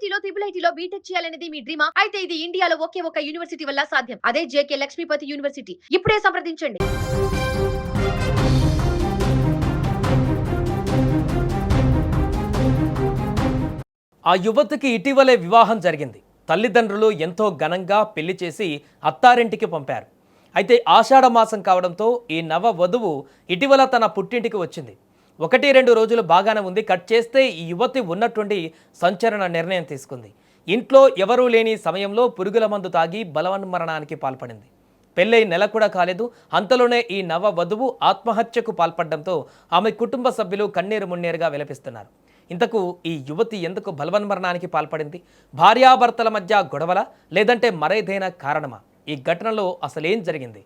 ఐఐటీలో IIITలో BTech చేయాలనేది మీ డ్రీమా? అయితే ఇది ఇండియాలో ఒకే ఒక యూనివర్సిటీ వల్ల సాధ్యం. అదే జేకే లక్ష్మీపతి యూనివర్సిటీ. ఇప్పుడే సంప్రదించండి. ఆ యువతికి ఇటీవలే వివాహం జరిగింది. తల్లిదండ్రులు ఎంతో ఘనంగా పెళ్లి చేసి అత్తారింటికి పంపారు. అయితే ఆషాఢ మాసం కావడంతో ఈ నవ వధువు ఇటీవల తన పుట్టింటికి వచ్చింది. 1-2 రోజులు బాగానే ఉంది. కట్ చేస్తే ఈ యువతి ఉన్నటువంటి సంచలన నిర్ణయం తీసుకుంది. ఇంట్లో ఎవరూ లేని సమయంలో పురుగుల మందు తాగి బలవన్మరణానికి పాల్పడింది. పెళ్ళై నెల కూడా కాలేదు. అంతలోనే ఈ నవ వధువు ఆత్మహత్యకు పాల్పడడంతో ఆమె కుటుంబ సభ్యులు కన్నీరు మున్నీరుగా విలపిస్తున్నారు. ఇంతకు ఈ యువతి ఎందుకు బలవన్మరణానికి పాల్పడింది? భార్యాభర్తల మధ్య గొడవల, లేదంటే మరేదైనా కారణమా? ఈ ఘటనలో అసలేం జరిగింది?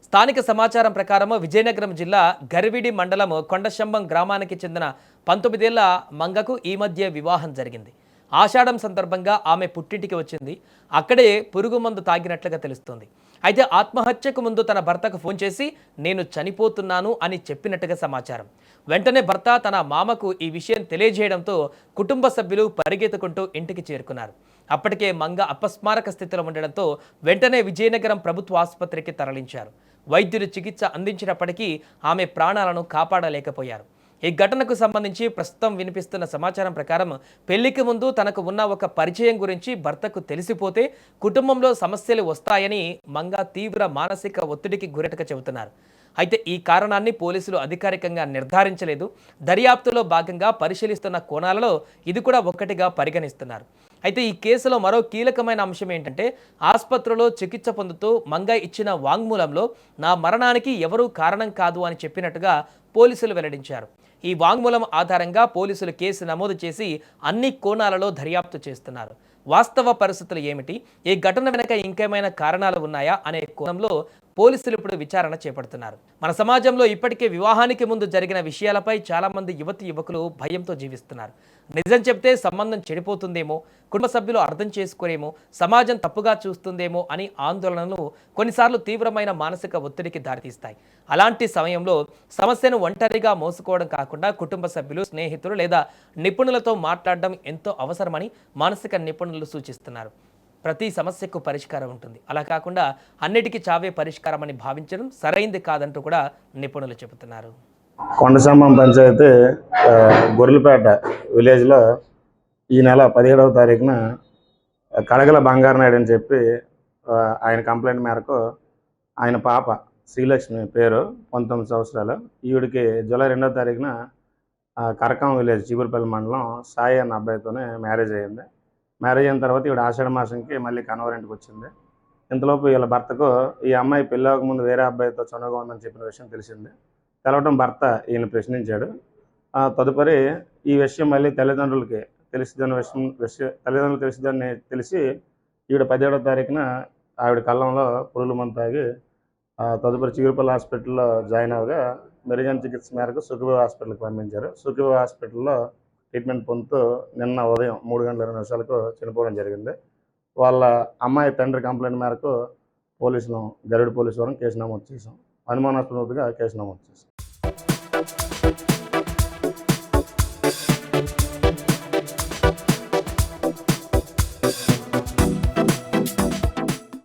స్థానిక సమాచారం ప్రకారం విజయనగరం జిల్లా గర్విడి మండలం కొండశంబం గ్రామానికి చెందిన 19 ఏళ్ల మంగకు ఈ మధ్య వివాహం జరిగింది. ఆషాఢం సందర్భంగా ఆమె పుట్టింటికి వచ్చింది. అక్కడే పురుగు మందు తాగినట్లుగా తెలుస్తోంది. అయితే ఆత్మహత్యకు ముందు తన భర్తకు ఫోన్ చేసి నేను చనిపోతున్నాను అని చెప్పినట్టుగా సమాచారం. వెంటనే భర్త తన మామకు ఈ విషయం తెలియజేయడంతో కుటుంబ సభ్యులు పరిగెత్తుకుంటూ ఇంటికి చేరుకున్నారు. అప్పటికే మంగ అపస్మారక స్థితిలో ఉండడంతో వెంటనే విజయనగరం ప్రభుత్వ ఆసుపత్రికి తరలించారు. వైద్యులు చికిత్స అందించినప్పటికీ ఆమె ప్రాణాలను కాపాడలేకపోయారు. ఈ ఘటనకు సంబంధించి ప్రస్తుతం వినిపిస్తున్న సమాచారం ప్రకారం పెళ్లికి ముందు తనకు ఉన్న ఒక పరిచయం గురించి భర్తకు తెలిసిపోతే కుటుంబంలో సమస్యలు వస్తాయని మంగ తీవ్ర మానసిక ఒత్తిడికి గురటగా చెబుతున్నారు. అయితే ఈ కారణాన్ని పోలీసులు అధికారికంగా నిర్ధారించలేదు. దర్యాప్తులో భాగంగా పరిశీలిస్తున్న కోణాలలో ఇది కూడా ఒక్కటిగా పరిగణిస్తున్నారు. అయితే ఈ కేసులో మరో కీలకమైన అంశం ఏంటంటే ఆసుపత్రిలో చికిత్స పొందుతూ మంగ ఇచ్చిన వాంగ్మూలంలో నా మరణానికి ఎవరూ కారణం కాదు అని చెప్పినట్టుగా పోలీసులు వెల్లడించారు. ఈ వాంగ్మూలం ఆధారంగా పోలీసులు కేసు నమోదు చేసి అన్ని కోణాలలో దర్యాప్తు చేస్తున్నారు. వాస్తవ పరిస్థితులు ఏమిటి, ఈ ఘటన వెనక ఇంకేమైనా కారణాలు ఉన్నాయా అనే కోణంలో పోలీసులు ఇప్పుడు విచారణ చేపడుతున్నారు. మన సమాజంలో ఇప్పటికే వివాహానికి ముందు జరిగిన విషయాలపై చాలామంది యువకులు భయంతో జీవిస్తున్నారు. నిజం చెప్తే సంబంధం చెడిపోతుందేమో, కుటుంబ సభ్యులు అర్థం చేసుకోరేమో, సమాజం తప్పుగా చూస్తుందేమో అని ఆందోళనలు కొన్నిసార్లు తీవ్రమైన మానసిక ఒత్తిడికి దారితీస్తాయి. అలాంటి సమయంలో సమస్యను ఒంటరిగా మోసుకోవడం కాకుండా కుటుంబ సభ్యులు, స్నేహితులు లేదా నిపుణులతో మాట్లాడడం ఎంతో అవసరమని మానసిక నిపుణులు సూచిస్తున్నారు. ప్రతి సమస్యకు పరిష్కారం ఉంటుంది. అలా కాకుండా అన్నిటికీ చావే పరిష్కారం అని భావించడం సరైంది కాదంటూ కూడా నిపుణులు చెబుతున్నారు. కొండశంబం పంచాయతీ గొర్రెలపేట విలేజ్లో ఈ నెల 17వ తారీఖున కడగల బంగారు నాయుడు అని చెప్పి ఆయన కంప్లైంట్ మేరకు ఆయన పాప శ్రీలక్ష్మి పేరు 19 సంవత్సరాలు, ఈవిడికి జూలై 2వ తారీఖున కరకం విలేజ్ చీపురుపల్లి మండలం సాయి అన్న అబ్బాయితోనే మ్యారేజ్ అయ్యింది. మ్యారేజ్ అయిన తర్వాత ఈవిడ ఆషాఢ మాసంకి మళ్ళీ కనవరింటికి వచ్చింది. ఇంతలోపు వీళ్ళ భర్తకు ఈ అమ్మాయి పెళ్ళి అవ్వకముందు వేరే అబ్బాయితో చనువుగా ఉందని చెప్పిన విషయం తెలిసింది. తెలవడం భర్త ఈయన ప్రశ్నించాడు. తదుపరి ఈ విషయం మళ్ళీ తల్లిదండ్రులు తెలిసిదని తెలిసి ఈవిడ 17వ తారీఖున ఆవిడ కళ్ళంలో పురుగుల మందు తాగి తదుపరి చిగురుపల్లి హాస్పిటల్లో జాయిన్ అవ్వగా మెరుగైన చికిత్స మేరకు సుఖదేవ్ హాస్పిటల్కి పంపించారు. సుఖదేవ్ హాస్పిటల్లో ట్రీట్మెంట్ పొందుతూ నిన్న ఉదయం 3:20 చనిపోవడం జరిగింది. వాళ్ళ అమ్మాయి తండ్రి కంప్లైంట్ మేరకు గరుడు పోలీసు వారం కేసు నమోదు చేశాం. అనుమానాస్పదంగా కేసు నమోదు చేశాం.